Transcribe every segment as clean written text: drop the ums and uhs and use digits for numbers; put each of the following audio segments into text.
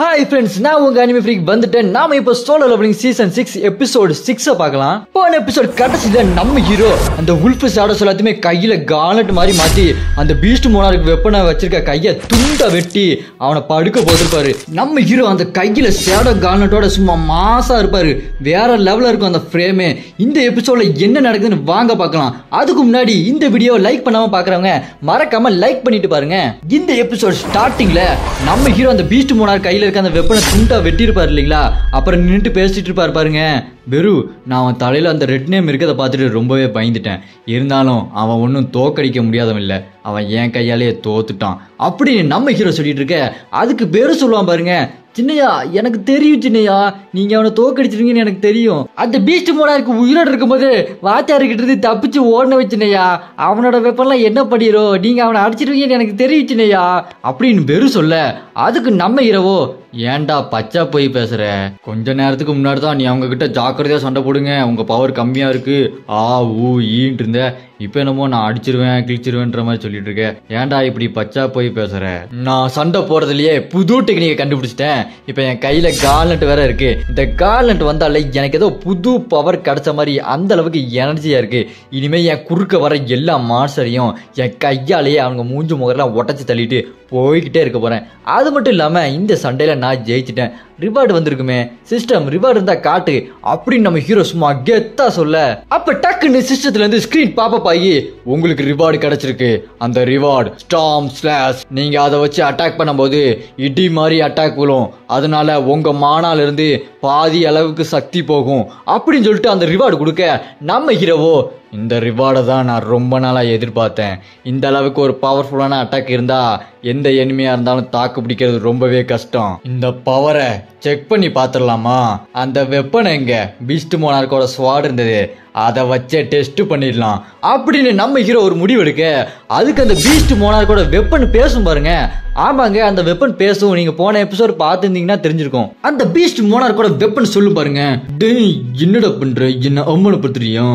Hi friends, நான் உங்க anime freak வந்துட்டேன். நாம இப்போ சோலோ லெவலிங் சீசன் 6 எபிசோட் 6 பார்க்கலாம். போன எபிசோட் கடைசில நம்ம ஹீரோ அந்த உல்ஃப் ஷேடோஸ் எல்லாத்தையுமே கையில காலட் மாதிரி மாத்தி அந்த பீஸ்ட் மோனார்க் வெப்பனை வச்சிருக்க கையை துண்டா வெட்டி அவனை படுக்க போட்டிருப்பாரு. நம்ம ஹீரோ அந்த கையில ஷேடோ காலட்டோட சும்மா மாசா இருப்பாரு. வேற லெவல்ல இருக்கும் அந்த ஃப்ரேமே. இந்த எபிசோட்ல என்ன நடக்குதுன்னு வாங்க பார்க்கலாம். அதுக்கு முன்னாடி இந்த வீடியோ லைக் பண்ணாம பாக்குறவங்க மறக்காம லைக் பண்ணிட்டு பாருங்க. இந்த எபிசோட் ஸ்டார்டிங்ல நம்ம ஹீரோ அந்த பீஸ்ட் மோனார்க் கையில இருக்க அந்த வெப்பனை துண்டா வெட்டிருப்பாரு இல்லைங்களா. அப்புறம் நின்றுட்டு பேசிட்டு இருப்பாரு பாருங்க. வெறு நான் அவன் தலையில அந்த ரெட் நேம் இருக்கிறத பார்த்துட்டு ரொம்பவே பயந்துட்டேன். இருந்தாலும் அவன் ஒன்றும் தோக்கடிக்க முடியாதவன் இல்லை, அவன் என் கையாலேயே தோத்துட்டான் அப்படின்னு நம்ம ஹீரோ சொல்லிட்டு இருக்க. அதுக்கு பேரு சொல்லுவான் பாருங்க, சின்னையா எனக்கு தெரியும் சின்னையா, நீங்க அவனை தோக்கடிச்சிருங்கன்னு எனக்கு தெரியும். அந்த பீஸ்ட் மோனார்க் உயிரோடு இருக்கும்போது வாத்தியார்கிட்ட இருந்து தப்பிச்சு ஓடன வச்சுனையா, அவனோட வெப்பன்லாம் என்ன பண்ணிரும், நீங்க அவனை அடிச்சிருவீங்கன்னு எனக்கு தெரியும் சின்னையா அப்படின்னு வெறு சொல்ல. அதுக்கு நம்ம ஹீரோவோ, ஏன்டா பச்சா போய் பேசுற, கொஞ்ச நேரத்துக்கு முன்னாடி தான் நீ அவங்க கிட்ட ஜாக்கிரதையா சண்டை போடுங்க, உங்க பவர் கம்மியா இருக்கு ஈன்ட்டு இருந்த, இப்ப என்னமோ நான் அடிச்சிருவேன் கிழிச்சிருவேன்ற மாதிரி சொல்லிட்டு இருக்கேன். ஏன்டா இப்படி பச்சா போய் பேசுற, நான் சண்டை போறதுலயே புது டெக்னிக்கை கண்டுபிடிச்சிட்டேன். இப்ப என் கையில கால்நட் வேற இருக்கு. இந்த கால்நட் வந்தாலே எனக்கு ஏதோ புது பவர் கிடைச்ச மாதிரி அந்த அளவுக்கு எனர்ஜியா இருக்கு. இனிமே என் குறுக்க வர எல்லா மான்ஸ்டரையும் என் கையாலேயே அவங்க மூஞ்சு முகரெல்லாம் உடச்சு தள்ளிட்டு போய்கிட்டே இருக்க போறேன். அது மட்டும் இல்லாம இந்த சண்டையில நான் ஜெயிச்சிட்டேன், ரிவார்டு வந்திருக்குமே, சிஸ்டம் ரிவார்டு இருந்தா காட்டு அப்படின்னு நம்ம ஹீரோ சும்மா கெத்தா சொல்ல. அப்ப டக்குன்னு சிஸ்டத்துல இருந்து ஸ்கிரீன் பாப்பப் ஆகி உங்களுக்கு ரிவார்டு கிடைச்சிருக்கு. அந்த ரிவார்டு ஸ்டார்ம் ஸ்லாஷ், நீங்க அதை வச்சு அட்டாக் பண்ணும்போது இடி மாதிரி அட்டாக் விழும், அதனால உங்க மானால இருந்து பாதி அளவுக்கு சக்தி போகும் அப்படின்னு சொல்லிட்டு அந்த ரிவார்டு கொடுக்க. நம்ம ஹீரோவோ, இந்த ரிவார்டை தான் நான் ரொம்ப நாளாக எதிர்பார்த்தேன். இந்த அளவுக்கு ஒரு பவர்ஃபுல்லான அட்டாக் இருந்தா எந்த எனிமையா இருந்தாலும் தாக்கு பிடிக்கிறது ரொம்பவே கஷ்டம். இந்த பவரை செக் பண்ணி பார்த்துடலாமா, அந்த வெப்பனை எங்க பீஸ்ட் மோனார்க்கோட ஸ்வாட் இருந்தது, அதை வச்சே டெஸ்ட் பண்ணிடலாம் அப்படின்னு நம்ம ஹீரோ ஒரு முடிவு எடுக்க. அதுக்கு அந்த பீஸ்ட் மோனார்க்கோட வெப்பன் பேசும் பாருங்க. ஆமாங்க, அந்த வெப்பன் பேசும். நீங்க போன எபிசோட் பார்த்துருந்தீங்கன்னா தெரிஞ்சிருக்கும். அந்த பீஸ்ட் மோனார்க்கோட வெப்பன் சொல்லும் பாருங்க, டேய் என்னடா பண்ற, என்ன அவமானப்படுத்துறியா,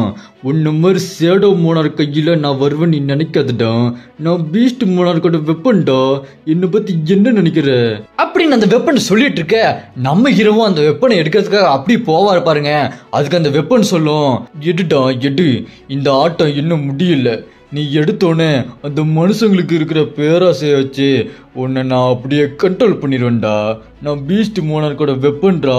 உன்ன மாதிரி ஷேடோ மோனார்க் கையில நான் வருவேன் நீ நினைக்காதடா, நான் பீஸ்ட் மோனார்க்கோட வெப்பன்டா, என்னை பத்தி என்ன நினைக்கிற அப்படின்னு அந்த வெப்பன் சொல்லிட்டு இருக்க. நம்ம ஹீரோவும் அந்த வெப்பனை எடுக்கிறதுக்காக அப்படி போவாரு பாருங்க. அதுக்கு அந்த வெப்பன் சொல்லும், எடுடா எடு, இந்த ஆட்டம் இன்னும் முடியல, நீ எடுத்தோன்னே அந்த மனுஷங்களுக்கு இருக்கிற பேராசையை வச்சு உன்னை நான் அப்படியே கண்ட்ரோல் பண்ணிடுவேன்டா, நான் பீஸ்ட் மோனார்க்கோட வெப்பன்டா,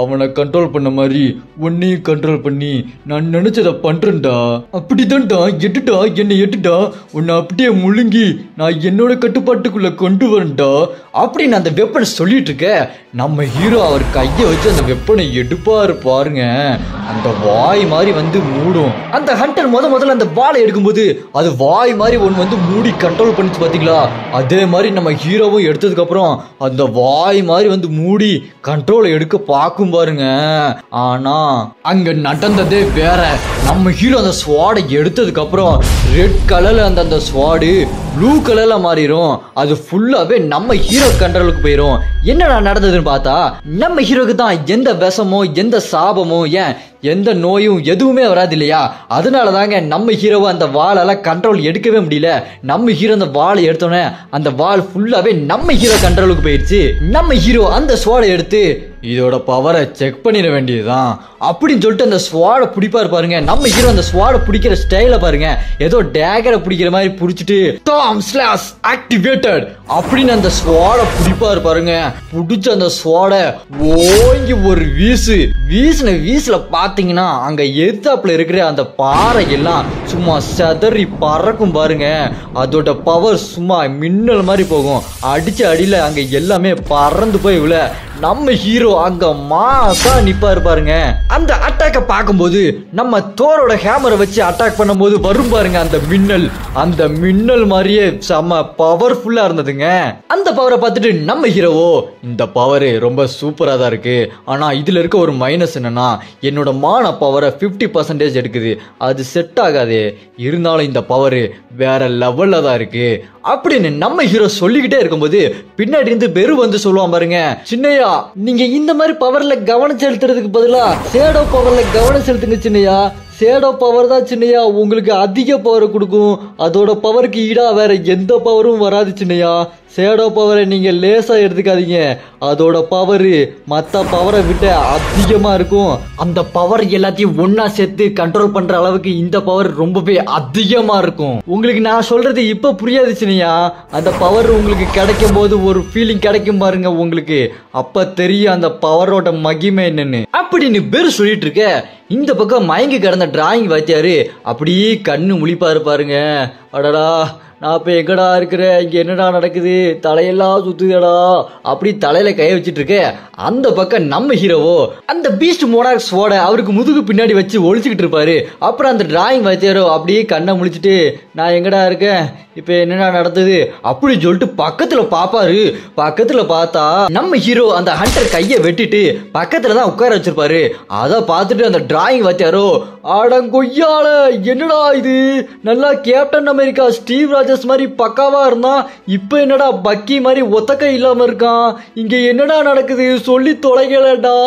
அவனை கண்ட்ரோல் பண்ண மாதிரி உன்னையும் கண்ட்ரோல் பண்ணி நான் நினைச்சதை பண்றேன்டா, அப்படிதான்டா, எடுடா என்னை எடுடா, உன்னை அப்படியே முழுங்கி நான் என்னோட கட்டுப்பாட்டுக்குள்ள கொண்டு வரேன்டா அப்படின்னு அந்த வெப்பனை சொல்லிட்டு இருக்க. நம்ம ஹீரோ அவர் கையை வச்சு அந்த வெப்பனை எடுப்பாரு பாருங்க, அந்த வாய் மாதிரி வந்து மூடும். அந்த ஹண்டர் முதல்ல அந்த வாளை எடுக்கும்போது அது வாய் மாதிரி ஒன்று வந்து மூடி கண்ட்ரோல் பண்ணிச்சு பாத்தீங்களா, அதே மாதிரி நம்ம ஹீரோவும் எடுத்ததுக்கு அப்புறம் அந்த வாய் மாதிரி வந்து மூடி கண்ட்ரோல் எடுக்க பார்க்கும் பாருங்க. ஆனா அங்க நடந்ததே வேற. நம்ம ஹீரோ அந்த ஸ்வாடை எடுத்ததுக்கு அப்புறம் ரெட் கலர்ல அந்த ஸ்வாடு ப்ளூ கலர்ல மாறிடும். அது ஃபுல்லாவே நம்ம ஹீரோ கண்ட்ரோலுக்கு போயிடும். என்னடா நடந்ததுன்னு பார்த்தா, நம்ம ஹீரோக்கு தான் எந்த விஷமோ எந்த சாபமோ ஏன் எந்த நோயும் எதுவுமே வராது இல்லையா, அதனால தாங்க நம்ம ஹீரோவை அந்த வாழெல்லாம் கண்ட்ரோல் எடுக்கவே முடியல. நம்ம ஹீரோ அந்த வாழை எடுத்தோன்னே அந்த வால் ஃபுல்லாவே நம்ம ஹீரோ கண்ட்ரோலுக்கு போயிடுச்சு. நம்ம ஹீரோ அந்த ஸ்வாடை எடுத்து இதோட பவரை செக் பண்ணிட வேண்டியதுதான் அப்படின்னு சொல்லிட்டு அந்த ஸ்வாடை பிடிப்பாரு பாருங்க. நம்ம ஹீரோ அந்த ஸ்வாடை பிடிக்கிற ஸ்டைல பாருங்க, ஏதோ டேகரை பிடிக்கிற மாதிரி பிடிச்சிட்டு ஸ்டார்ம் ஸ்லாஷ் ஆக்டிவேட்டட் அப்படின்னு அந்த ஸ்வாடை பிடிப்பாரு பாருங்க. பிடிச்ச அந்த ஸ்வாடை ஓங்கி ஒரு வீசுல பாத்தீங்கன்னா அங்க எதிர்த்தாப்புல இருக்கிற அந்த பாறை எல்லாம் சும்மா செதறி பறக்கும் பாருங்க. அதோட பவர் சும்மா மின்னல் மாதிரி போகும். அடிச்ச அடியில அங்க எல்லாமே பறந்து போய் விழ நம்ம ஹீரோ அங்க மாசா நிப்பாரு பாருங்க. அந்த அட்டாக்க பார்க்கும்போது நம்ம தோரோட ஹேமரை வச்சு அட்டாக் பண்ணும்போது வரும் பாருங்க அந்த மின்னல் மாதிரியே செம்ம பவர்ஃபுல்லா இருந்ததுங்க. அந்த பவரை பார்த்துட்டு நம்ம ஹீரோவோ, இந்த பவர் ரொம்ப சூப்பரா தான் இருக்கு, ஆனா இதுல இருக்க ஒரு மைனஸ் என்னன்னா என்னோட மான பவரை 50% எடுக்குது, அது செட் ஆகாது, இருந்தாலும் இந்த பவர் வேற லெவல்ல தான் இருக்கு அப்படின்னு நம்ம ஹீரோ சொல்லிக்கிட்டே இருக்கும்போது பின்னாடி இருந்து பெரு வந்து சொல்லுவான் பாருங்க, சின்னையா நீங்க இந்த மாதிரி பவர்ல கவனம் செலுத்துறதுக்கு பதிலா ஷேடோ பவர்ல கவனம் செலுத்துங்க சின்னையா, ஷேடோ பவர் தான் சின்னையா உங்களுக்கு அதிக பவர் கொடுக்கும், அதோட பவருக்கு ஈடா வேற எந்த பவரும் வராது சின்னையா, ஷேடோ பவரை நீங்க லேசா எடுத்துக்காதீங்க. அதோட பவர் மத்த பவரை விட அதிகமா இருக்கும். அந்த பவர் எல்லாத்தையும் ஒன்னா சேர்த்து கண்ட்ரோல் பண்ற அளவுக்கு இந்த பவர் ரொம்பவே அதிகமா இருக்கும். உங்களுக்கு நான் சொல்றது இப்ப புரியாது சின்னையா. அந்த பவர் உங்களுக்கு கிடைக்கும் போது ஒரு ஃபீலிங் கிடைக்கும் பாருங்க உங்களுக்கு. அப்ப தெரியும் அந்த பவரோட மகிமை என்னன்னு அப்படின்னு பேரு சொல்லிட்டு இருக்க. இந்த பக்கம் மயங்கி கிடந்த டிராயிங் வாத்தியாரு அப்படியே கண்ணு முழிப்பாரு பாருங்க. அடடா நான் இப்ப எங்கடா இருக்கிறேன், இங்க என்னடா நடக்குது, தலையெல்லாம் சுத்துதடா அப்படி தலையில கைய வச்சிட்டு இருக்க. அந்த பக்கம் நம்ம ஹீரோவோ அந்த பீஸ்ட் மோனார்க் ஸ்வார்ட அவருக்கு முதுகு பின்னாடி வச்சு ஒழிச்சுக்கிட்டு இருப்பாரு. அப்புறம் அந்த டிராயிங் வாத்தியாரோ அப்படியே கண்ணை முழிச்சிட்டு நான் எங்கடா இருக்கேன், இப்ப என்னடா நடந்தது அப்படின்னு சொல்லிட்டு பக்கத்துல பாப்பாரு. பக்கத்துல பார்த்தா நம்ம ஹீரோ அந்த ஹண்டர் கைய வெட்டிட்டு பக்கத்துலதான் உட்கார வச்சிருப்பாரு. அத பார்த்துட்டு அந்த டிராயிங் வாத்தியாரோ அடங்கொய்யால என்னடா இது, நல்லா கேப்டன் அமெரிக்கா ஸ்டீவ் ராஜர்ஸ் மாதிரி பக்காவா இருந்தான், இப்ப என்னடா பக்கி மாதிரி ஒத்தக்கை இல்லாம இருக்கான், இங்க என்னடா நடக்குது சொல்லி தொலைகளடா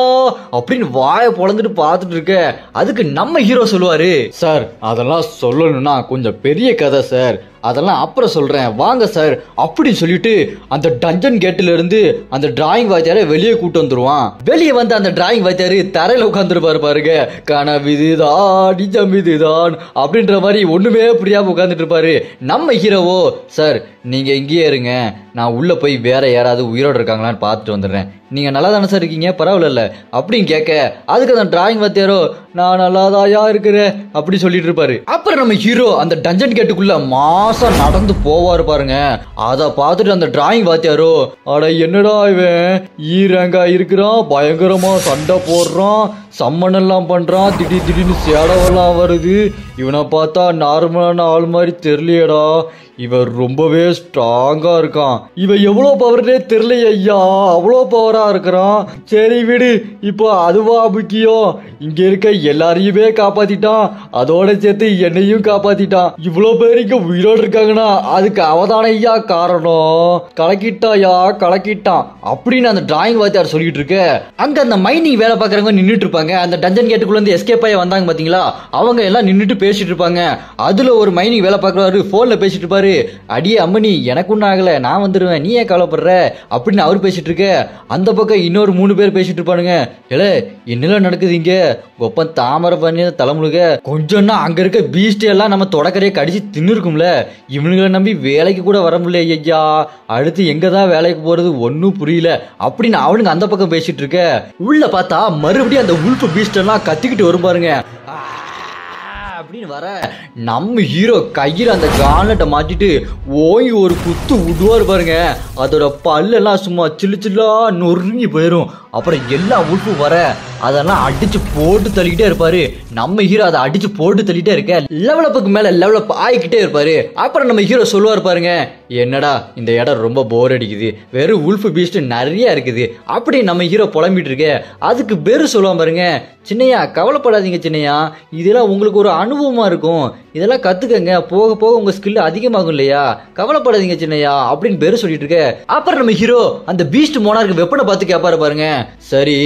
அப்படின்னு வாய பொளந்துட்டு பார்த்துட்டு இருக்க. அதுக்கு நம்ம ஹீரோ சொல்லுவாரு, சார் அதெல்லாம் சொல்லணும்னா கொஞ்சம் பெரிய கதை சார், அதெல்லாம் அப்புறம் சொல்றேன் வாங்க சார் அப்படின்னு சொல்லிட்டு அந்த டஞ்சன் கேட்ல இருந்து அந்த டிராயிங் வாத்தியாரை வெளியே கூட்டு வந்துருவான். வெளியே வந்து அந்த டிராயிங் வாத்தியாரு தரையில உட்காந்துருப்பாரு பாருங்க. கனவிதுதான் நிஜம் இதுதான் அப்படின்ற மாதிரி ஒண்ணுமே புரியாம உட்காந்துட்டு இருப்பாரு. நம்ம ஹீரோவோ சார் நீங்க இங்கேயே இருங்க, நான் உள்ள போய் வேற யாராவது உயிரோடு இருக்காங்களான்னு பார்த்துட்டு வந்துடுறேன், நீங்க நல்லா தானே சார் இருக்கீங்க பரவாயில்ல அப்படின்னு கேட்க. அதுக்கு அந்த டிராயிங் வாத்தியாரோ நான் நல்லாதாயா இருக்கிறேன் அப்படி சொல்லிட்டு இருப்பாரு. அப்புறம் நம்ம ஹீரோ அந்த டஞ்சன் கேட்டுக்குள்ள மாசம் நடந்து போவாரு பாருங்க. அத பார்த்துட்டு அந்த டிராயிங் வாத்தியாரோ அட என்னடா இவன் ஈரங்கா இருக்கிறான், பயங்கரமா சண்டை போடுறான், சம்மன் எல்லாம் பண்றான், திடீர்னு சேடவெல்லாம் வருது, இவனை பார்த்தா நார்மலான ஆள் மாதிரி தெரியலையடா, இவர் ரொம்பவே ஸ்ட்ராங்கா இருக்கான், இவன் எவ்வளவு பவர்னே தெரியலையே ஐயா, அவ்வளோ பவரா இருக்கிறான், சரி விடு இப்போ அதுவா முக்கியம், இங்க இருக்க எல்லாரையுமே காப்பாத்திட்டான், அதோட சேர்த்து என்னையும் காப்பாத்திட்டான், இவ்வளவு பேர் இங்க உயிரோடு இருக்காங்கன்னா அதுக்கு அவதான ஐயா காரணம், கலக்கிட்டாயா கலக்கிட்டான் அப்படின்னு அந்த டிராயிங் வாத்தியார் சொல்லிட்டு இருக்க. அங்க அந்த மைனிங் வேலை பார்க்கறவங்க நின்றுட்டு இருப்பாங்க. அந்த டஞ்சன் கேட்டுக்குள்ள இருந்து எஸ்கேப் ஆகி வந்தாங்க பாத்தீங்களா, அவங்க எல்லாம் நின்றுட்டு பேசிட்டு இருப்பாங்க. அதுல ஒரு மைனிங் வேலை பார்க்கறாரு, போன்ல பேசிட்டு இருப்பாரு. அடியே அம்மனி எனக்கு ஒன்னும் ஆகல, நான் வந்துருவேன், நீ ஏன் கவலைப்படுற அப்படின்னு அவர் பேசிட்டு இருக்க. அந்த பக்கம் இன்னொரு 3 பேர் பேசிட்டு இருப்பானுங்க. ஏல என்னெல்லாம் நடக்குது இங்க, ஒப்பன் தாமரை பண்ணி தலைமுழுக கொஞ்சம்னா அங்க இருக்க பீஸ்ட் எல்லாம் நம்ம தொடக்கறையை கடிச்சு தின்னு இருக்கும்ல, இவனுங்களை நம்பி வேலைக்கு கூட வர முடியல ஐயா, அடுத்து எங்கதான் வேலைக்கு போறது ஒன்னும் புரியல அப்படின்னு அவனுங்க அந்த பக்கம் பேசிட்டு இருக்க. உள்ள பார்த்தா மறுபடியும் அந்த உல்ஃப் பீஸ்ட் எல்லாம் கத்திக்கிட்டு வரும் பாருங்க. அப்படின்னு வர நம்ம ஹீரோ கையில அந்த காலட்டை மாட்டிட்டு ஓங்கி ஒரு குத்து விடுவாரு பாருங்க. அதோட பல்லெல்லாம் சும்மா சில்லு சில்லா நொறுங்கி போயிரும். அப்புறம் எல்லா உல்ஃபும் வர அதெல்லாம் அடிச்சு போட்டு தள்ளிக்கிட்டே இருப்பாரு. நம்ம ஹீரோ அதை அடிச்சு போட்டு தள்ளிட்டே இருக்க லெவலப்புக்கு மேல லெவலப் ஆகிக்கிட்டே இருப்பாரு. அப்புறம் நம்ம ஹீரோ சொல்லுவார் பாருங்க, என்னடா இந்த இடம் ரொம்ப போர் அடிக்குது, வெறும் உல்ஃப் பீஸ்ட் நிறைய இருக்குது அப்படி நம்ம ஹீரோ புலம்பிட்டு இருக்க. அதுக்கு பேரு சொல்லுவான் பாருங்க, சின்னையா கவலைப்படாதீங்க சின்னையா, இதெல்லாம் உங்களுக்கு ஒரு அனுபவமா இருக்கும், இதெல்லாம் கத்துக்கங்க, போக போக உங்க ஸ்கில் அதிகமாகும் இல்லையா, கவலைப்படாதீங்க சின்னையா அப்படின்னு பேரு சொல்லிட்டு இருக்க. அப்புறம் நம்ம ஹீரோ அந்த பீஸ்ட் மோனார்க் வெப்பனை பார்த்து கேட்பாரு பாருங்க, சரி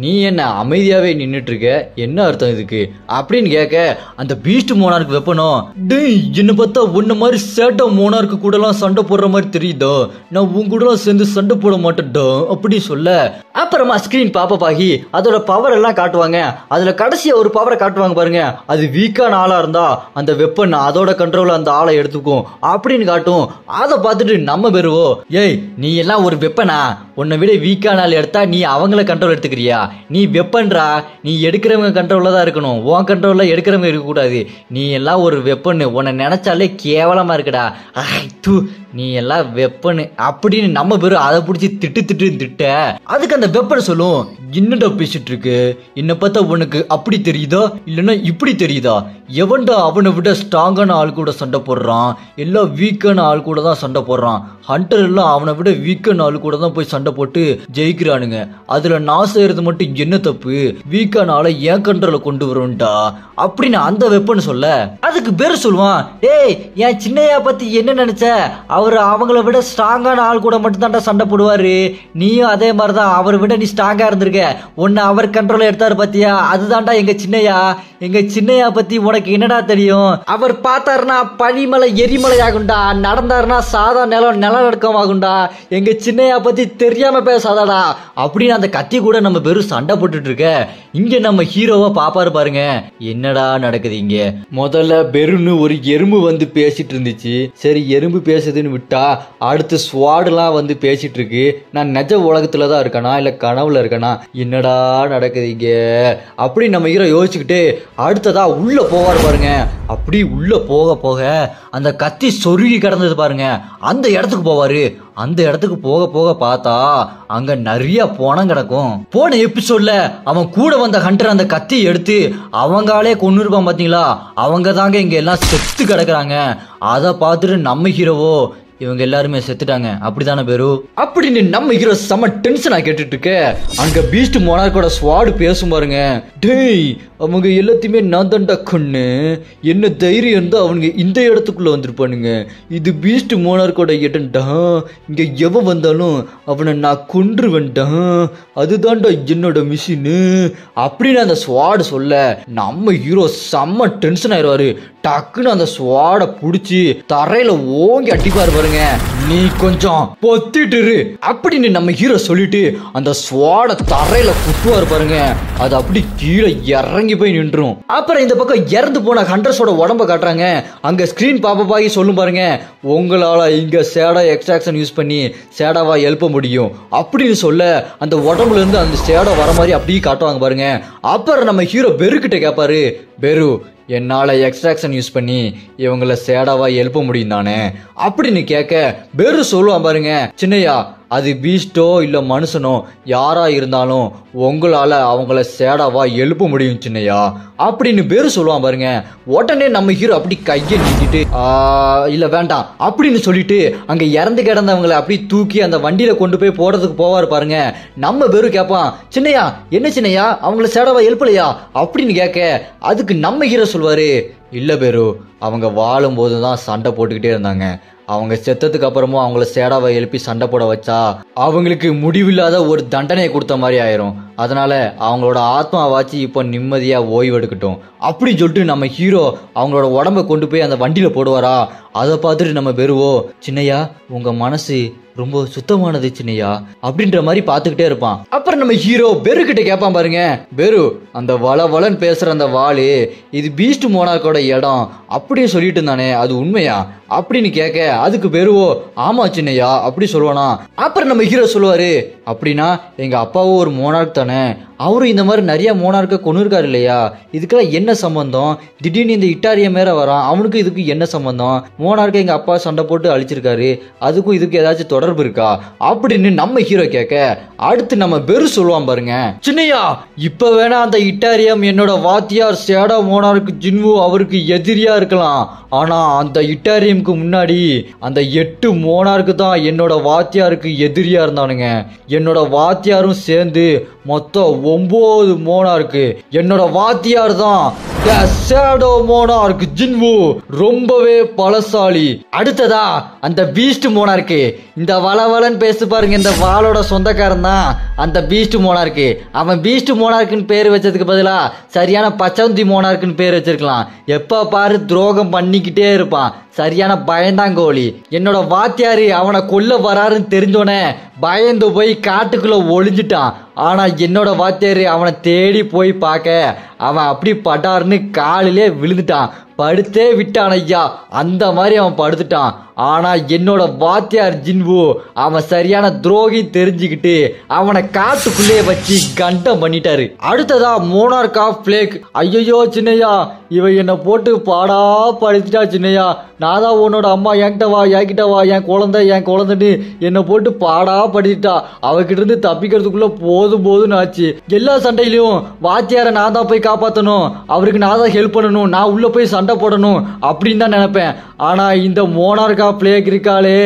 நீ என்ன அமைதியாவே நின்னுட்டு இருக்க, என்ன அர்த்தம் இதுக்கு அப்படின்னு கேட்க. அந்த பீஸ்ட் மோனார்க் வெப்பனும், டேய் என்ன பார்த்தா உன்ன மாதிரி சேட்டா மோனார்க்கு கூட எல்லாம் சண்டை போடுற மாதிரி தெரியுதோ, நான் உன் கூட எல்லாம் சேர்ந்து சண்டை போட மாட்டேன்டா அப்படி சொல்ல. அப்புறமா ஸ்கிரீன் பாப்பப் ஆகி அதோட பவர் எல்லாம் காட்டுவாங்க. அதுல கடைசியா ஒரு பவரை காட்டுவாங்க பாருங்க, அது வீக்கான ஆளா இருந்தா அந்த வெப்பன் அதோட கண்ட்ரோல அந்த ஆளை எடுத்துக்கும் அப்படின்னு காட்டும். அதை பார்த்துட்டு நம்ம பெறுவோ, ஏய் நீ எல்லாம் ஒரு வெப்பனா, உன்னை விட வீக்கான ஆள் எடுத்தா நீ அவங்கள கண்ட்ரோல் எடுத்துக்கிறியா, நீ வெப்பன்றா, நீ எடுக்கிறவங்க கண்ட்ரோல்ல தான் இருக்கணும், உன் கண்ட்ரோல்ல எடுக்கிறவங்க இருக்கக்கூடாது, நீ எல்லாம் ஒரு வெப்பன்னு, உன்னை நினைச்சாலே கேவலமா இருக்குடா, நீ எல்லாம் வெப்பனு அப்படின்னு நம்ம பேரும் அதை பிடிச்சி திட்டு. அதுக்கு அந்த வெப்பன் சொல்லும், என்னடா பேசிட்டு இருக்கு, என்ன பார்த்தா உனக்கு அப்படி தெரியுதா இல்லைன்னா இப்படி தெரியுதா, எவன்டா அவனை விட ஸ்ட்ராங்கான ஆள் கூட சண்டை போடுறான், எல்லாம் வீக்கான ஆள் கூட தான் சண்டை போடுறான், ஹண்டர் எல்லாம் அவனை விட வீக்கான ஆள் கூட தான் போய் சண்டை போட்டு ஜெயிக்கிறானுங்க, அதுல நான் செய்யறது மட்டும் என்ன தப்பு, வீக்கான ஆளை ஏன் கண்ட்ரோல கொண்டு வரும்டா அப்படின்னு அந்த வெப்பன் சொல்ல. அதுக்கு பேரு சொல்லுவான், ஏய் என் சின்னையா பத்தி என்ன நினைச்ச, அவர் அவங்கள விட ஸ்ட்ராங்கான ஆள் கூட மட்டும் தான்டா சண்டை போடுவாரு. நீயும் அதே மாதிரிதான், அவரை விட நீ ஸ்ட்ராங்கா இருந்திருக்க. உன்னை அவர் கண்ட்ரோல் எடுத்தாரு பாத்தியா, அதுதான்டா எங்க சின்னையா. எங்க சின்னையா பத்தி உனக்கு என்னடா தெரியும்? அவர் பார்த்தாருன்னா பனிமலை எரிமலை ஆகுண்டா, நடந்தாருன்னா சாதா நிலநடுக்கம் ஆகுண்டா. எங்க சின்னையா பத்தி தெரியாம பேசாதடா அப்படின்னு அந்த கத்தி கூட நம்ம வெறும் சண்டை போட்டுட்டு இருக்க. இங்க நம்ம ஹீரோவை பாப்பாரு பாருங்க, என்னடா நடக்குது இங்க. முதல்ல பெருன்னு ஒரு எறும்பு வந்து பேசிட்டு இருந்துச்சு. சரி எறும்பு பேசுதுன்னு விட்டா அடுத்து ஸ்வாடுலாம் வந்து பேசிட்டு இருக்கு. நான் நிஜ உலகத்துலதான் இருக்கனா இல்ல கனவுல இருக்கனா, என்னடா நடக்குது இங்க அப்படி நம்ம ஹீரோ யோசிச்சுக்கிட்டு அடுத்ததா உள்ள போவாரு பாருங்க. அப்படி உள்ள போக போக அந்த கத்தி சொருகி கிடந்தது பாருங்க, அந்த இடத்துக்கு போவாரு. அந்த இடத்துக்கு போக போக பார்த்தா அங்க நிறைய பணம் கிடக்கும். போன எபிசோட்ல அவன் கூட வந்த ஹண்டர் அந்த கத்தி எடுத்து அவங்களே கொண்டு இருப்பான் பாத்தீங்களா, அவங்க தாங்க இங்க எல்லாம் செத்து கிடக்குறாங்க. அதை பார்த்துட்டு நம்ம ஹீரோவோ இவங்க எல்லாருமே செத்துட்டாங்க அப்படித்தானே பேரு அப்படின்னு நம்ம ஹீரோ செம்ம டென்ஷனா கேட்டுட்டு இருக்க. அங்க பீஸ்ட் மோனார்க்கோட ஸ்வாடு பேசும் பாருங்க, டேய் அவங்க எல்லாத்தையுமே நான் தான்டா கொன்னு, என்ன தைரியம் இருந்தா அவனுங்க இந்த இடத்துக்குள்ள வந்திருப்பானுங்க. இது பீஸ்ட் மோனார்க்கோட இடம்டா, இங்க எவன் வந்தாலும் அவனை நான் கொன்றுவேன்டா, அதுதான்டா என்னோட மிஷினு அப்படின்னு அந்த ஸ்வாடு சொல்ல நம்ம ஹீரோ செம்ம டென்ஷன் ஆயிடுவாரு. டக்குன்னு அந்த ஸ்வாட புடிச்சு தரையில ஓங்கி அடிப்பாரு பாருங்க. நீ கொஞ்சம் பொத்திட்டு அப்படின்னு நம்ம ஹீரோ சொல்லிட்டு அந்த ஸ்வாட தரையில குத்துவாரு பாருங்க. அது அப்படி கீழே இறங்கி போய் நின்றும். அப்புறம் இந்த பக்கம் இறந்து போன ஹண்டர்ஸோட உடம்ப காட்டுறாங்க. அங்க ஸ்கிரீன் பாப்பாகி சொல்லும் பாருங்க, உங்களால இங்க சேடா எக்ஸ்ட்ராக்ஷன் யூஸ் பண்ணி சேடாவா எழுப்ப முடியும் அப்படின்னு சொல்ல அந்த உடம்புல இருந்து அந்த சேடா வர மாதிரி அப்படியே காட்டுவாங்க பாருங்க. அப்புறம் நம்ம ஹீரோ பெரு கிட்ட கேட்பாரு, பெரு என்னால எக்ஸ்ட்ராக்ஷன் யூஸ் பண்ணி இவங்கள சேடாவா எழுப்ப முடியும் தானே அப்படின்னு கேட்க பெரு சொல்லுவான் பாருங்க, சின்னையா அது பீஸ்டோ இல்ல மனுஷனோ யாரா இருந்தாலும் உங்களால அவங்கள சேடாவா எழுப்ப முடியும் சின்னையா அப்படின்னு பேரு சொல்லுவான் பாருங்க. உடனே நம்ம ஹீரோ அப்படி கையை நீட்டிட்டு இல்ல வேண்டாம் அப்படின்னு சொல்லிட்டு அங்க இறந்து கிடந்தவங்களை அப்படி தூக்கி அந்த வண்டியில கொண்டு போய் போடுறதுக்கு போவாரு பாருங்க. நம்ம பேரு கேட்பான், சின்னையா என்ன சின்னையா அவங்கள சேடாவா எழுப்பலையா அப்படின்னு கேட்க அதுக்கு நம்ம ஹீரோ சொல்வாரு, இல்ல பேரு அவங்க வாழும் போதுதான் சண்டை போட்டுக்கிட்டே இருந்தாங்க, அவங்க செத்ததுக்கு அப்புறமும் அவங்கள சேடாவை எழுப்பி சண்டை போட வச்சா அவங்களுக்கு முடிவில்லாத ஒரு தண்டனையை கொடுத்த மாதிரி ஆயிரும், அதனால அவங்களோட ஆத்மாவாச்சு இப்போ நிம்மதியா ஓய்வு எடுக்கட்டும் அப்படின்னு சொல்லிட்டு நம்ம ஹீரோ அவங்களோட உடம்ப கொண்டு போய் அந்த வண்டியில போடுவாரா. அதை பார்த்துட்டு நம்ம பெருவோ, சின்னையா உங்க மனசு ரொம்ப சுத்தமானது சின்னையா அப்படின்ற மாதிரி பார்த்துக்கிட்டே இருப்பான். அப்புறம் நம்ம ஹீரோ பெரு கிட்ட கேட்பான் பாருங்க, பெரு அந்த வளன்னு பேசுற அந்த வாளு இது பீஸ்ட் மோனார்க்கோட இடம் அப்படின்னு சொல்லிட்டு இருந்தானே அது உண்மையா அப்படின்னு கேட்க அதுக்கு பெருவோ ஆமா சின்னையா அப்படி சொல்லுவானா. அப்புறம் நம்ம ஹீரோ சொல்லுவாரு, அப்படின்னா எங்க அப்பாவும் ஒரு மோனார்க் தானே, அவரும் இந்த மாதிரி நிறைய மோனார்க்க கொண்டு இருக்காரு இல்லையா, இதுக்கெல்லாம் என்ன சம்பந்தம், திடீர்னு இந்த இட்டாரியம் மேல வரான் அவனுக்கு இதுக்கு என்ன சம்பந்தம், மோனார்க்க எங்க அப்பா சண்டை போட்டு அழிச்சிருக்காரு அதுக்கும் இதுக்கு ஏதாச்சும் தொடர்பு இருக்கா அப்படின்னு நம்ம ஹீரோ கேட்க அடுத்து நம்ம பெரு சொல்லுவான் பாருங்க, சின்னையா இப்ப வேணா அந்த இட்டாரியம் என்னோட வாத்தியார் சேடா மோனார்க் ஜின்வு அவருக்கு எதிரியா இருக்கலாம், ஆனா அந்த இட்டாரியம்க்கு முன்னாடி அந்த 8 மோனார்க்கு தான் என்னோட வாத்தியாருக்கு எதிரியா இருந்தானுங்க. என்னோட வாத்தியாரும் சேர்ந்து மொத்தம் 9 மோனார்க்கு. என்னோட வாத்தியார் தான் ஷேடோ மோனார்க் ஜின்வு, ரொம்பவே பலசாலி. அடுத்ததா அந்த பீஸ்ட் மோனார்க்கு, இந்த வளன்னு பேசு பாருங்க, இந்த வாளோட சொந்தக்காரன் தான் அந்த பீஸ்ட் மோனார்க்கு. அவன் பீஸ்ட் மோனார்க்குன்னு பேர் வச்சதுக்கு பதிலா சரியான பச்சந்தி மோனார்க்குன்னு பேர் வச்சிருக்கலாம். எப்ப பாரு துரோகம் பண்ணிக்கிட்டே இருப்பான், சரியான பயந்தாங்கோலி. என்னோட வாத்தியாரு அவனை கொல்ல வராருன்னு தெரிஞ்சோனே பயந்து போய் காட்டுக்குள்ள ஒளிஞ்சிட்டான். ஆனா என்னோட வாத்தியாரு அவனை தேடி போய் பார்க்க அவன் அப்படி பட்டாருன்னு காலிலே விழுந்துட்டான், படுத்தே விட்டான் ஐயா, அந்த மாதிரி அவன் படுத்துட்டான். ஆனா என்னோட வாத்தியார் ஜின்வு அவன் சரியான துரோகி தெரிஞ்சுக்கிட்டு அவனை காட்டுக்குள்ளே வச்சு கண்டம் பண்ணிட்டாரு. அடுத்ததா மோனார்க் ஆஃப் பிளேக், ஐயோ சின்னையா இவன் என்ன போட்டு பாடா படுத்திட்டா சின்னையா, நான் தான் உன்னோட அம்மா என்கிட்ட வா என் குழந்தைன்னு என்னை போட்டு பாடா படுத்திட்டா, அவகிட்ட இருந்து தப்பிக்கிறதுக்குள்ள போதும்னு ஆச்சு. எல்லா சண்டையிலையும் வாத்தியார நான் தான் போய் காப்பாற்றணும், அவருக்கு நான் தான் ஹெல்ப் பண்ணணும், நான் உள்ள போய் சண்டை போடணும் அப்படின்னு தான் நினைப்பேன். ஆனா இந்த மோனார்கா பிளேக் இருக்காளே,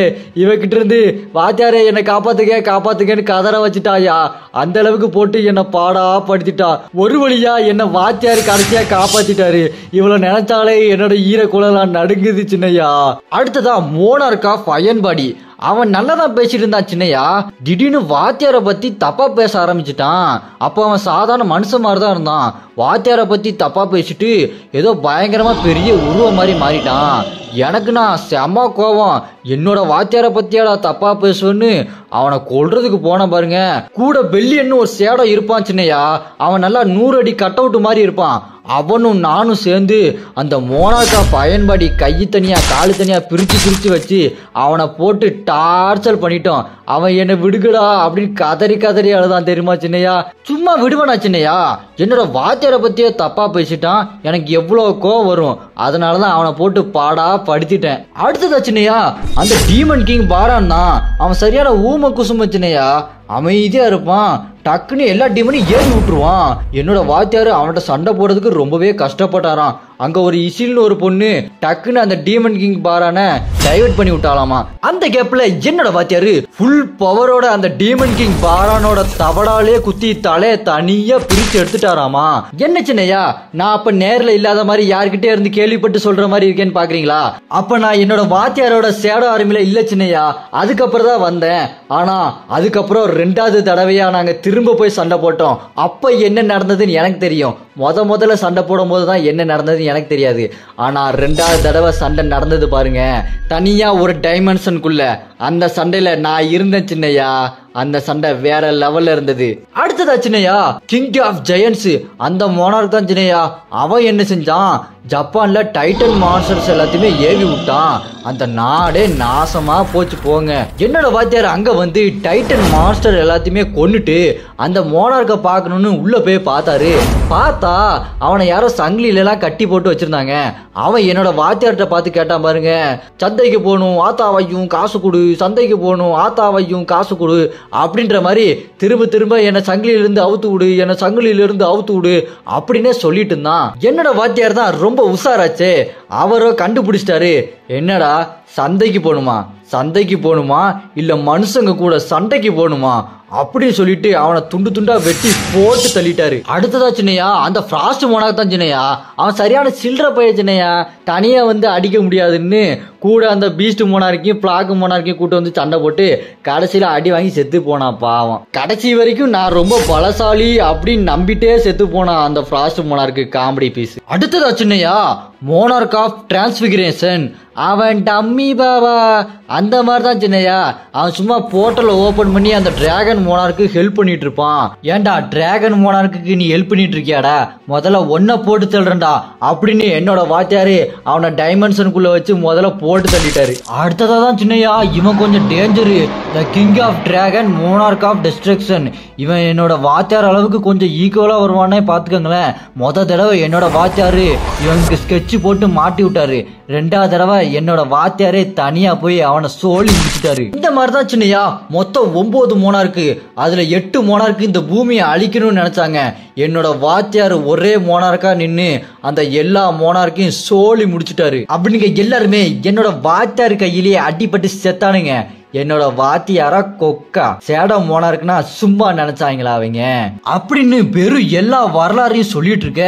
இவகிட்ட இருந்து வாத்தியாரே என்னை காப்பாத்துக்கன்னு கதற வச்சுட்டாயா. அந்த அளவுக்கு போட்டு என்னை பாடா படுத்திட்டா. ஒரு வழியா என்ன வாத்தியாரு கடைசியா காப்பாத்திட்டாரு. இவ்வளவு நினைச்சாலே என்னோட ஈரக்குழலாம் நடுங்குது சின்னையா. அடுத்ததா மோனார்கா ஃபயன்பாடி. அவன் நல்லதான் பேசிட்டு இருந்தான் சின்னையா. திடீர்னு வாத்தியாரை பத்தி தப்பா பேச ஆரம்பிச்சுட்டான். அப்போ அவன் சாதாரண மனுஷன் மாதிரி தான் இருந்தான். வாத்தியாரை பத்தி தப்பா பேசிட்டு ஏதோ பயங்கரமா பெரிய உருவம் மாதிரி மாறிட்டான். எனக்கு நான் செம்ம கோவம். என்னோட வாத்தியாரை பத்தியாடா தப்பா பேசுவேன்னு அவனை கொல்றதுக்கு போன பாருங்க. கூட பெல்லியன்னு ஒரு சேடம் இருப்பான் சின்னையா. அவன் நல்லா 100 அடி கட் அவுட் மாதிரி இருப்பான். அவனும் நானும் சேர்ந்து அந்த மோனார்கா பயன்பாடி கையை தனியா காலு தனியா பிரிச்சு வச்சு அவனை போட்டு டார்ச்சர் பண்ணிட்டோம். அவன் என்னை விடுகடா அப்படின்னு கதறி அழுதான் தெரியுமா சின்னையா. சும்மா விடுவனா சின்னையா? என்னோட வாத்தியாரை பத்தியே தப்பா பேசிட்டான். எனக்கு எவ்வளவு கோவம் வரும். அதனாலதான் அவனை போட்டு பாடா படுத்திட்டேன். அடுத்ததா சின்னையா, அந்த டீமன் கிங் பாரான் தான். அவன் சரியான ஊம குசும சின்னையா. அமைதியா இருப்பான். டக்குன்னு எல்லா டீமனையும் ஏறி விட்டுருவான். என்னோட வாத்தியாரு அவன்கிட்ட சண்டை போடுறதுக்கு ரொம்பவே கஷ்டப்பட்டாராம். அங்க ஒரு இசில்னு ஒரு பொண்ணு டக்குன்னு அந்த டீமன் கிங் பாரான டைவர்ட் பண்ணி விட்டாலாமா. அந்த கேப்ல என்னோட வாத்தியாரு ஃபுல் பவரோட அந்த டீமன் கிங் பாரானோட தவடாலே குத்தி தலைய தனியா பிரிச்சு எடுத்துட்டாராமா. என்ன சின்னையா, நான் அப்ப நேர்ல இல்லாத மாதிரி யார்கிட்டே இருந்து கேள்விப்பட்டு சொல்ற மாதிரி இருக்கேன்னு பாக்குறீங்களா? அப்ப நான் என்னோட வாத்தியாரோட சேடோ ஆர்மில இல்ல சின்னையா. அதுக்கப்புறம் தான் வந்தேன். ஆனா அதுக்கப்புறம் 2வது தடவையா நாங்க திரும்ப போய் சண்டை போட்டோம். அப்ப என்ன நடந்ததுன்னு எனக்கு தெரியும். முதல்ல சண்டை போடும் போதுதான் என்ன நடந்ததுன்னு எனக்கு தெரியாது. ஆனா 2வது தடவை சண்டை நடந்தது பாருங்க, தனியா ஒரு டைமென்ஷனுக்குள்ள. அந்த சண்டையில நான் இருந்தேன் சின்னையா. அந்த சண்டை வேற லெவல்ல இருந்தது. அடுத்ததா சின்னையா, கிங் ஆஃப் ஜெயன்ஸ் அந்த மோனார்க் தான் சின்னையா. அவன் என்ன செஞ்சான், ஜப்பான்ல டைட்டன் மான்ஸ்டர்ஸ் எல்லாத்தையுமே ஏவி விட்டான். அந்த நாடே நாசமா போச்சு போங்க. என்னோட வாத்தியார் அங்க வந்து டைட்டன் மான்ஸ்டர் எல்லாத்தையுமே கொன்னுட்டு அந்த மோனார்க்க பாக்கணும்னு உள்ள போய் பார்த்தாரு. பார்த்தா அவனை யாரோ சங்கிலில எல்லாம் கட்டி போட்டு வச்சிருந்தாங்க. அவன் என்னோட வாத்தியார்கிட்ட பார்த்து கேட்டான் பாருங்க, சந்தைக்கு போகணும் ஆத்தாவையும் காசு கொடு, சந்தைக்கு போகணும் ஆத்தாவையும் காசு கொடு அப்படின்ற மாதிரி திரும்ப என்னை சங்கிலியிலிருந்து அவுத்து விடு அப்படின்னே சொல்லிட்டு இருந்தான். என்னோட வாத்தியார் தான் ரொம்ப உஷாராச்சே. அவரோ கண்டுபிடிச்சிட்டாரு. என்னடா சந்தைக்கு போகணுமா இல்ல மனுஷங்க கூட சண்டைக்கு போகணுமா அப்படின்னு சொல்லிட்டு அவனை துண்டா வெட்டி போட்டு தள்ளிட்டாரு. அடுத்ததா சின்னையா, அந்த ஃப்ராஸ்ட் மோனார்க் தான் சின்னையா. அவன் சரியான சில்லற பைய சின்னையா. தனியா வந்து அடிக்க முடியாதுன்னு கூட அந்த பீஸ்ட் மோனார்க்கையும் பிளாக் மோனார்க்கையும் கூட்டு வந்து சண்டை போட்டு கடைசியில அடி வாங்கி செத்து போனான் பாவம். கடைசி வரைக்கும் நான் ரொம்ப பலசாலி அப்படின்னு நம்பிட்டே செத்து போனான் அந்த ஃப்ராஸ்ட் மோனார்க்கு. Comedy piece. அடுத்ததா சின்னையா, மோனார்க் ஆஃப் டிரான்ஸ்பிகரேஷன். அவன் டம்மி பாவா. அந்த மாதிரி தான் சின்னையா. அவன் சும்மா போர்ட்டலை ஓபன் பண்ணி அந்த டிராகன் மோனார்க்கு ஹெல்ப் பண்ணிட்டு இருப்பான். ஏன்டா டிராகன் மோனார்க்கு நீ ஹெல்ப் பண்ணிட்டு இருக்கியாடா, முதல்ல ஒன்ன போட்டு தள்ளுறா அப்படின்னு என்னோட வாத்தியாரு அவனை டைமென்ஷனுக்குள்ள வச்சு முதல்ல போட்டு தள்ளிட்டாரு. அடுத்ததா தான் சின்னையா, இவன் கொஞ்சம் danger. The king of dragon monarch of destruction. இவன் என்னோட வாத்தியார் அளவுக்கு கொஞ்சம் ஈக்குவலா வருவானே பாத்துக்கோங்களேன். தடவை என்னோட வாத்தியாரு இவனுக்கு ஸ்கெட்ச் போட்டு மாட்டி விட்டாரு. 2வது தடவை என்னோட வாத்தியாரே தனியா போய் அவனை சோழி முடிச்சிட்டாரு. இந்த மாதிரிதான் சின்னையா மொத்தம் 9 மோனார்க்கு. அதுல 8 மோனார்க்கு இந்த பூமியை அழிக்கணும்னு நினைச்சாங்க. என்னோட வாத்தியார் ஒரே மோனார்க்கா நின்னு அந்த எல்லா மோனார்க்கையும் சோழி முடிச்சிட்டாரு. அப்படிங்க எல்லாருமே என்னோட வாத்தியார் கையிலேயே அடிபட்டு செத்தானுங்க. என்னோட வாத்தியாரா கொக்கா சேடம் மோனார்க்குன்னா சும்மா நினைச்சாங்களா அவங்க அப்படின்னு வெறும் எல்லா வரலாறையும் சொல்லிட்டு இருக்க.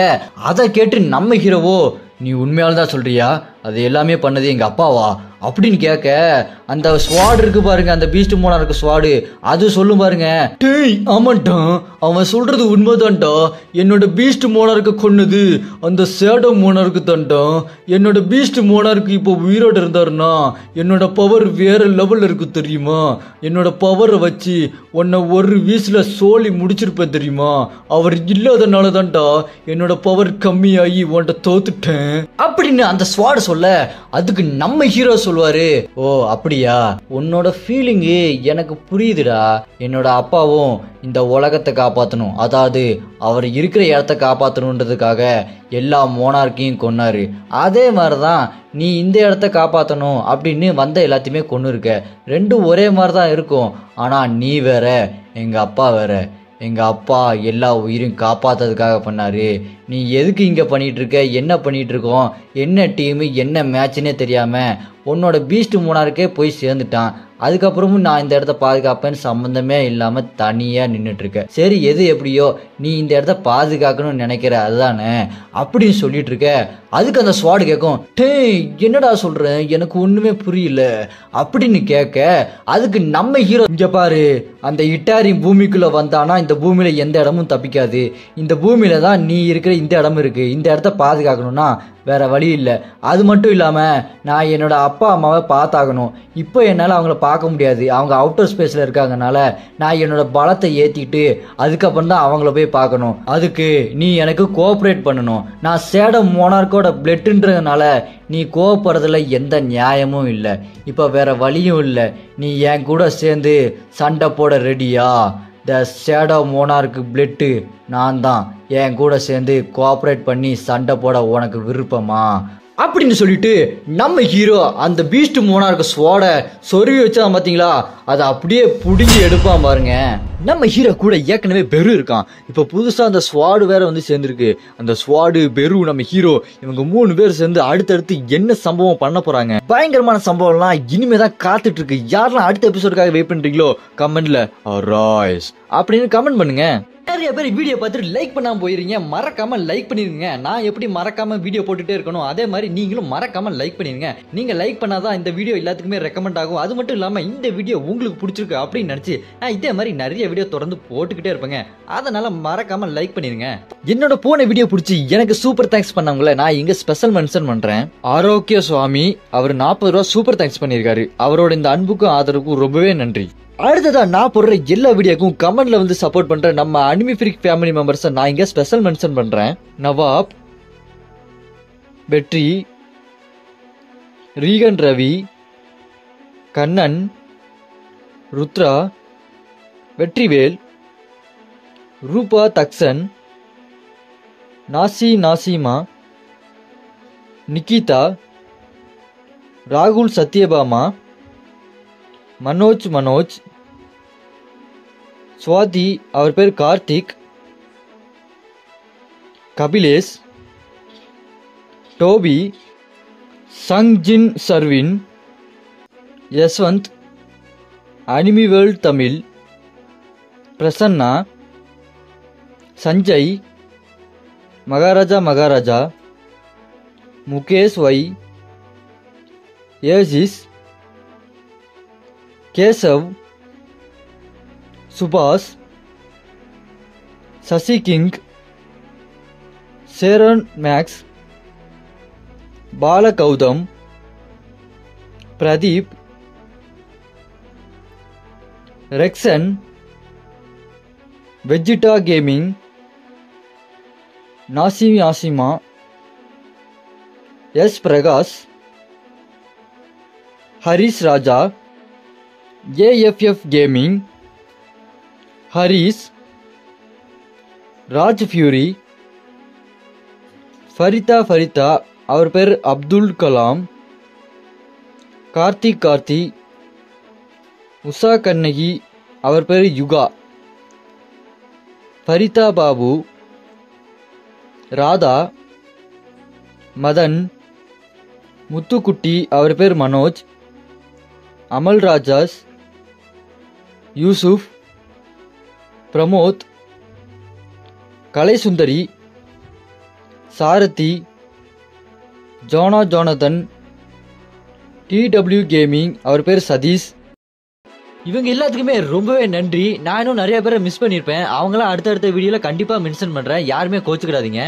அதை கேட்டு நம்ம ஹீரோவோ, நீ உண்மையால்தான் சொல்றியா, அது எல்லாமே பண்ணது எங்க அப்பாவா அப்படின்னு கேட்க, அந்த ஸ்வாட் இருக்கு பாருங்க, அந்த பீஸ்ட் மோனார்க் ஸ்வாடு, அது சொல்லும் பாருங்க, டேய் ஆமாண்டா அவன் சொல்றது உண்மைதான்டா. என்னோட பீஸ்ட் மோனார்க்கு கொன்னது அந்த சேடோ மோனார்க்கு தான்டா. என்னோட பீஸ்ட் மோனார்க்கு இப்போ உயிரோடு இருந்தாருன்னா என்னோட பவர் வேற லெவல்ல இருக்கு தெரியுமா. என்னோட பவரை வச்சு உன்னை ஒரு வீசுல சோழி முடிச்சிருப்பேன் தெரியுமா. அவர் இல்லாதனால தான்டா என்னோட பவர் கம்மியாகி உன்கிட்ட தோத்துட்டேன் அப்படின்னு அந்த ஸ்வாட் சொல்ல, அதுக்கு நம்ம ஹீரோ சொல்லுவாரு, ஓ அப்படியா, உன்னோட ஃபீலிங்கு எனக்கு புரியுதுடா. என்னோட அப்பாவும் இந்த உலகத்தை காப்பாற்றணும், அதாவது அவர் இருக்கிற இடத்த காப்பாற்றணுன்றதுக்காக எல்லா மோனார்க்கையும் கொன்னாரு. அதே மாதிரிதான் நீ இந்த இடத்த காப்பாற்றணும் அப்படின்னு வந்த எல்லாத்தையுமே கொன்னு இருக்க. ரெண்டும் ஒரே மாதிரி தான் இருக்கும். ஆனா நீ வேற, எங்க அப்பா வேற. எங்கள் அப்பா எல்லா உயிரையும் காப்பாற்றுறதுக்காக பண்ணார். நீ எதுக்கு இங்கே பண்ணிகிட்ருக்க, என்ன பண்ணிகிட்ருக்கோம், என்ன டீமு என்ன மேட்ச்னே தெரியாமல் உன்னோட பீஸ்ட் மூணாருக்கே போய் சேர்ந்துட்டான். அதுக்கப்புறமும் நான் இந்த இடத்த பாதுகாப்பேன்னு சம்மந்தமே இல்லாமல் தனியாக நின்றுட்டுருக்க. சரி எது எப்படியோ நீ இந்த இடத்த பாதுகாக்கணும்னு நினைக்கிற அதுதானே அப்படின்னு சொல்லிட்டு இருக்க. அதுக்கு அந்த ஸ்வாடு கேட்கும், டேய் என்னடா சொல்கிறேன், எனக்கு ஒன்றுமே புரியல அப்படின்னு கேட்க. அதுக்கு நம்ம ஹீரோ, இங்கே பாரு, அந்த இட்டாரி பூமிக்குள்ளே வந்தானா இந்த பூமியில் எந்த இடமும் தப்பிக்காது. இந்த பூமியில் தான் நீ இருக்கிற இந்த இடம் இருக்குது. இந்த இடத்த பாதுகாக்கணும்னா வேற வழி இல்லை. அது மட்டும் இல்லாமல் நான் என்னோட அப்பா அம்மாவை பார்த்தாகணும். இப்போ என்னால் அவங்கள பார்க்க முடியாது, அவங்க அவுட்டர் ஸ்பேஸில் இருக்காங்கனால நான் என்னோட பலத்தை ஏற்றிட்டு அதுக்கப்புறம் தான் அவங்கள போய் பார்க்கணும். அதுக்கு நீ எனக்கு கோஆப்ரேட் பண்ணணும். நான் சேடம் மோனார்க்கோட பிளட்டுன்றதுனால நீ கோவப்படுறதுல எந்த நியாயமும் இல்லை. இப்போ வேற வழியும் இல்லை. நீ என் கூட சேர்ந்து சண்டை போட ரெடியா? த ஷேடோ மோனார்க்கு பிளட்டு நான் தான். என் கூட சேர்ந்து கோஆப்ரேட் பண்ணி சண்டை போட உனக்கு விருப்பமா அப்படின்னு சொல்லிட்டு நம்ம ஹீரோ அந்த பீஸ்ட் மோனார்க்கு ஸ்வாட சொருவி வச்சான் பார்த்தீங்களா, அதை அப்படியே பிடுங்கி எடுப்பான் பாருங்க. நம்ம ஹீரோ கூட ஏற்கனவே பெரு இருக்கான். இப்போ புதுசாக அந்த ஸ்வாடு வேற வந்து சேர்ந்துருக்கு. அந்த ஸ்வாடு பெரு நம்ம ஹீரோ இவங்க 3 பேர் சேர்ந்து அடுத்தடுத்து என்ன சம்பவம் பண்ண போறாங்க, பயங்கரமான சம்பவம்லாம் இனிமே தான் காத்துட்டு இருக்கு. யாரெல்லாம் அடுத்த எபிசோடுக்காக வெயிட் பண்றீங்களோ கமெண்ட்ல ராய்ஸ் அப்படின்னு கமெண்ட் பண்ணுங்க. நிறைய பேர் வீடியோ பார்த்துட்டு லைக் பண்ணாமல் போயிருங்க. மறக்காம லைக் பண்ணிருங்க. நான் எப்படி மறக்காம வீடியோ போட்டுட்டே இருக்கணும் அதே மாதிரி நீங்களும் மறக்காம லைக் பண்ணிருங்க. நீங்க லைக் பண்ணாதான் இந்த வீடியோ எல்லாத்துக்குமே ரெக்கமெண்ட் ஆகும். அது மட்டும் இல்லாமல் இந்த வீடியோ உங்களுக்கு பிடிச்சிருக்கு அப்படின்னு நினச்சி நான் இதே மாதிரி நிறைய வீடியோ தொடர்ந்து போட்டுக்கிட்டே இருப்பேங்க. அதனால மறக்காம லைக் பண்ணிருங்க. என்னோட போன வீடியோ பிடிச்சி எனக்கு சூப்பர் தேங்க்ஸ் பண்ணவங்கள நான் இங்க ஸ்பெஷல் மென்ஷன் பண்றேன். ஆரோக்கிய சுவாமி அவர் 40 ரூபா சூப்பர் தேங்க்ஸ் பண்ணியிருக்காரு. அவரோட இந்த அன்புக்கும் ஆதரவுக்கும் ரொம்பவே நன்றி. அடுத்ததா நான் போடுற எல்லா வீடியோக்கும் கமெண்ட்ல வந்து சப்போர்ட் பண்ற நம்ம அனிமி ஃப்ரீக் ஃபேமிலி மெம்பர்ஸை நான் இங்க ஸ்பெஷல் மென்ஷன் பண்றேன். நவாப், வெற்றி, ரீகன் ரவி, கண்ணன், ருத்ரா, வெற்றிவேல், ரூபா தக்சன், நாசிமா, நிகிதா, ராகுல் சத்யபாமா, மனோஜ், சுவாதி அவர் பேர் Karthik, Kapilesh, Toby, Sangjin Sarvin, Yashwanth, anime world Tamil, Prasanna, Sanjay, Maharaja, Mukesh வை, ஏசிஸ், Keshav, Subash, Sasi king, Cheran max, Bala Gautham, Pradeep, Rexon, Vegeta gaming, Nasima, S Prakash, Harish Raja, AFF gaming, Harish, Raj fury, Farida அவர் பேர் அப்துல் கலாம், கார்த்தி, உஷா கண்ணகி அவர் பேர் யுகா, ஃபரிதா பாபு, ராதா, மதன், முத்துக்குட்டி அவர் பேர் மனோஜ், அமல் ராஜாஸ், யூசுப், பிரமோத், கலைசுந்தரி, சாரதி, ஜோனதன், TW கேமிங் அவர் பேர் சதீஷ். இவங்க எல்லாத்துக்குமே ரொம்பவே நன்றி. நான் இன்னும் நிறைய பேரை மிஸ் பண்ணியிருப்பேன். அவங்களாம் அடுத்தடுத்த வீடியோவில் கண்டிப்பாக மென்ஷன் பண்ணுறேன். யாருமே கோச்சுக்கிடாதீங்க.